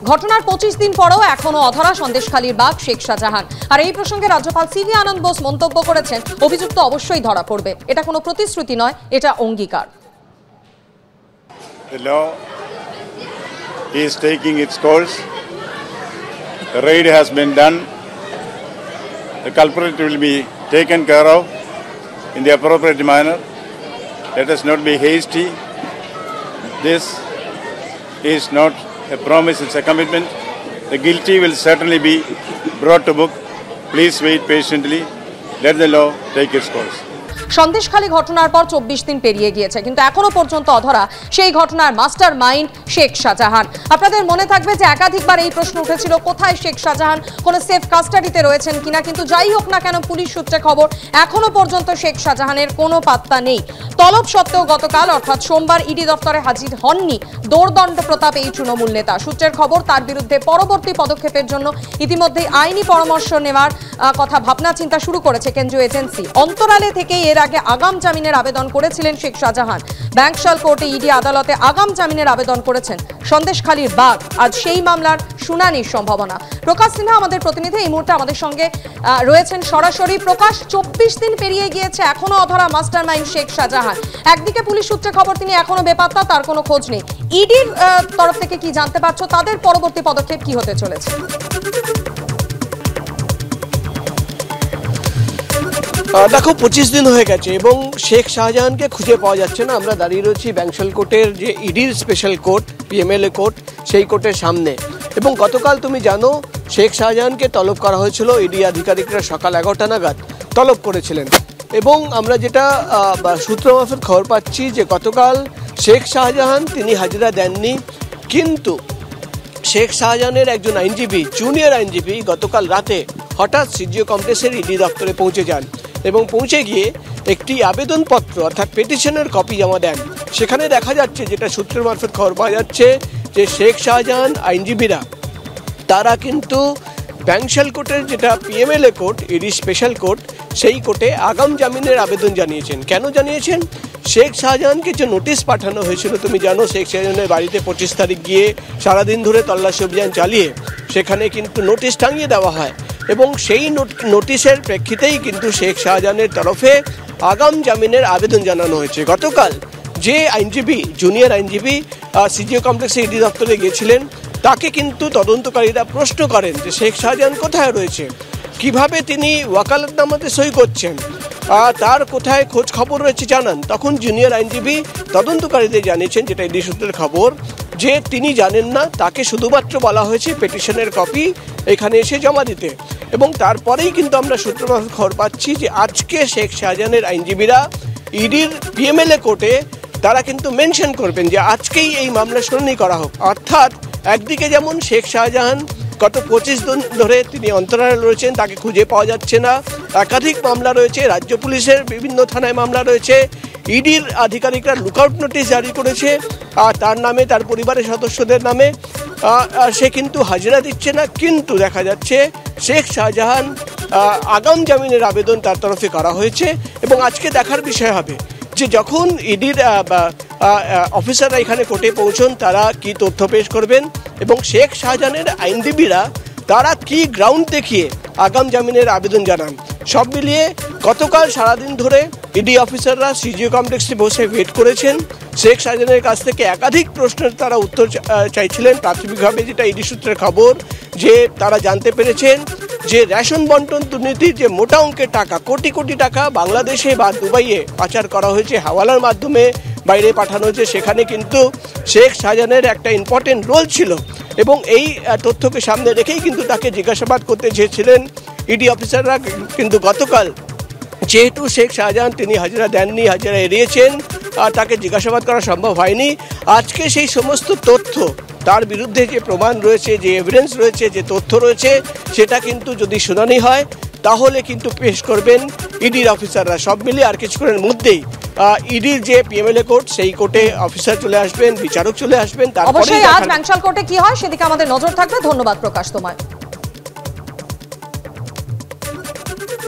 ঘটনার 25 দিন পরেও এখনো অধরা সন্দেশখালীর বাঘ শেখ শাহজাহান। আর এই প্রসঙ্গে রাজ্যপাল সিভি আনন্দ বোস মন্তব্য করেছেন, অভিযুক্ত অবশ্যই ধরা পড়বে। এটা কোনো প্রতিশ্রুতি নয়, এটা অঙ্গীকার। The law is taking its course. The raid has been done. The culprit will be taken care of in the appropriate manner. Let us not be hasty. This is not a promise, it's a commitment. The guilty will certainly be brought to book. Please wait patiently. Let the law take its course. Sandeshkhali ঘটনার পর 24 দিন পেরিয়ে গিয়েছে, কিন্তু এখনো পর্যন্ত অধরা সেই ঘটনার মাস্টার মাইন্ড শেখ শাহজাহান। আপনাদের মনে থাকবে যে একাধিকবার এই প্রশ্ন উঠেছিল, কোথায় শেখ শাহজাহান, কোনো সেফ কাস্টাডিতে রয়েছেন কিনা। কিন্তু যাই হোক না কেন, পুলিশ সূত্রে খবর এখনো পর্যন্ত শেখ শাহজাহানের কোনো পাত্তা নেই। তলব সত্ত্বেও গতকাল অর্থাৎ সোমবার ইডি দপ্তরে হাজির হননি দোর্দণ্ড প্রতাপ এই তৃণমূল নেতা। সূত্রের খবর, তার বিরুদ্ধে পরবর্তী পদক্ষেপের জন্য ইতিমধ্যেই আইনি পরামর্শ নেওয়ার কথা ভাবনা চিন্তা শুরু করেছে কেন্দ্রীয় এজেন্সি। অন্তরালে থেকেই এর আগে আগাম জামিনের আবেদন করেছিলেন শেখ শাহজাহান। ব্যাংকশাল কোর্টে ইডি আদালতে আগাম জামিনের আবেদন করেছেন সন্দেশখালীর বাঘ। আজ সেই মামলার শুনানির সম্ভাবনা। প্রকাশ সিনহা আমাদের প্রতিনিধি এই মুহূর্তে আমাদের সঙ্গে রয়েছেন সরাসরি। প্রকাশ, 24 দিন পেরিয়ে গিয়েছে, এখনো অধরা মাস্টার মাইন্ড শেখ শাহজাহান। একদিকে পুলিশ সূত্রে খবর তিনি এখনো বেপাত্তা, তার কোনো খোঁজ নেই। ইডির তরফ থেকে কি জানতে পারছো, তাদের পরবর্তী পদক্ষেপ কি হতে চলেছে? দেখো, 25 দিন হয়ে গেছে এবং শেখ শাহজাহানকে খুঁজে পাওয়া যাচ্ছে না। আমরা দাঁড়িয়ে রয়েছি ব্যাংকশাল কোর্টের যে ইডির স্পেশাল কোর্ট, পিএমএলএ কোর্ট, সেই কোর্টের সামনে। এবং গতকাল তুমি জানো, শেখ শাহজাহানকে তলব করা হয়েছিল। ইডি আধিকারিকরা সকাল 11টা নাগাদ তলব করেছিলেন। এবং আমরা যেটা সূত্র মারফত খবর পাচ্ছি যে গতকাল শেখ শাহজাহান তিনি হাজিরা দেননি, কিন্তু শেখ শাহজাহানের একজন আইনজীবী, জুনিয়র আইনজীবী, গতকাল রাতে হঠাৎ সিজিও কমপ্লেক্সের ইডি দপ্তরে পৌঁছে যান এবং পৌঁছে গিয়ে একটি আবেদনপত্র অর্থাৎ পিটিশনের কপি জমা দেন। সেখানে দেখা যাচ্ছে, যেটা সূত্রের মারফত খবর পাওয়া যাচ্ছে, যে শেখ শাহজাহান আইনজীবীরা তারা কিন্তু ব্যাংকশাল কোর্টের যেটা PMLA court, ED special court, সেই কোর্টে আগাম জামিনের আবেদন জানিয়েছেন। কেন জানিয়েছেন? শেখ শাহজাহানকে যে নোটিশ পাঠানো হয়েছিল, তুমি জানো, শেখ শাহজাহানের বাড়িতে 25 তারিখ গিয়ে সারাদিন ধরে তল্লাশি অভিযান চালিয়ে সেখানে কিন্তু নোটিশ টাঙিয়ে দেওয়া হয় এবং সেই নোটিশের প্রেক্ষিতেই কিন্তু শেখ শাহজাহানের তরফে আগাম জামিনের আবেদন জানানো হয়েছে। গতকাল যে আইনজীবী, জুনিয়র আইনজীবী সিজিও কমপ্লেক্সে ইডি দপ্তরে গিয়েছিলেন, তাকে কিন্তু তদন্তকারীরা প্রশ্ন করেন যে শেখ শাহজাহান কোথায় রয়েছে, কিভাবে তিনি ওয়াকালতনামাতে সই করছেন, তার কোথায় খোঁজ খবর রয়েছে জানান। তখন জুনিয়র আইনজীবী তদন্তকারীদের জানিয়েছেন, যেটা ইডি সূত্রের খবর, যে তিনি জানেন না, তাকে শুধুমাত্র বলা হয়েছে পিটিশনের কপি এখানে এসে জমা দিতে। এবং তারপরেই কিন্তু আমরা সূত্র মারফত খবর পাচ্ছি যে আজকে শেখ শাহজাহানের আইনজীবীরা ইডির পিএমএলএ কোর্টে তারা কিন্তু মেনশন করবেন যে আজকেই এই মামলা শুনানি করা হোক। অর্থাৎ একদিকে যেমন শেখ শাহজাহান গত 25 দিন ধরে তিনি অন্তরালে রয়েছেন, তাকে খুঁজে পাওয়া যাচ্ছে না, একাধিক মামলা রয়েছে, রাজ্য পুলিশের বিভিন্ন থানায় মামলা রয়েছে, ইডির আধিকারিকরা লুকআউট নোটিশ জারি করেছে তার নামে, তার পরিবারের সদস্যদের নামে, সে কিন্তু হাজিরা দিচ্ছে না। কিন্তু দেখা যাচ্ছে শেখ শাহজাহান আগাম জামিনের আবেদন তার তরফে করা হয়েছে। এবং আজকে দেখার বিষয় হবে যে যখন ইডির অফিসাররা এখানে কোর্টে পৌঁছন, তারা কি তথ্য পেশ করবেন এবং শেখ শাহজাহানের আইনজীবীরা তারা কি গ্রাউন্ড দেখিয়ে আগাম জামিনের আবেদন জানান। সব মিলিয়ে গতকাল সারাদিন ধরে ইডি অফিসাররা সিজিও কমপ্লেক্সে বসে ওয়েট করেছেন। শেখ শাহজাহানের কাছ থেকে একাধিক প্রশ্নের তারা উত্তর চাইছিলেন। প্রাথমিকভাবে যেটা ইডি সূত্রের খবর, যে তারা জানতে পেরেছেন যে রেশন বন্টন দুর্নীতির যে মোটা অঙ্কের টাকা, কোটি কোটি টাকা বাংলাদেশে বা দুবাইয়ে পাচার করা হয়েছে, হাওয়ালার মাধ্যমে বাইরে পাঠানো হয়েছে, সেখানে কিন্তু শেখ শাহজাহানের একটা ইম্পর্টেন্ট রোল ছিল। এবং এই তথ্যকে সামনে রেখেই কিন্তু তাকে জিজ্ঞাসাবাদ করতে চেয়েছিলেন ইডি অফিসাররা। কিন্তু গতকাল যেহেতু শেখ শাহজাহান তিনি হাজিরা দেননি, হাজিরা এড়িয়েছেন, তাকে জিজ্ঞাসাবাদ করা সম্ভব হয়নি। আজকে সেই সমস্ত তথ্য, তার বিরুদ্ধে যে প্রমাণ রয়েছে, যে এভিডেন্স রয়েছে, যে তথ্য রয়েছে, সেটা কিন্তু যদি শুনানি হয় তাহলে কিন্তু পেশ করবেন ইডির অফিসাররা। সব মিলিয়ে আর কিছুক্ষণের মধ্যেই ইডির যে পিএমএলএ কোর্ট, সেই কোর্টে অফিসার চলে আসবেন, বিচারক চলে আসবেন। অবশ্যই আজ ব্যাংকশাল কোর্টে কি হয় সেদিকে আমাদের নজর থাকবে। ধন্যবাদ প্রকাশ তোমায়।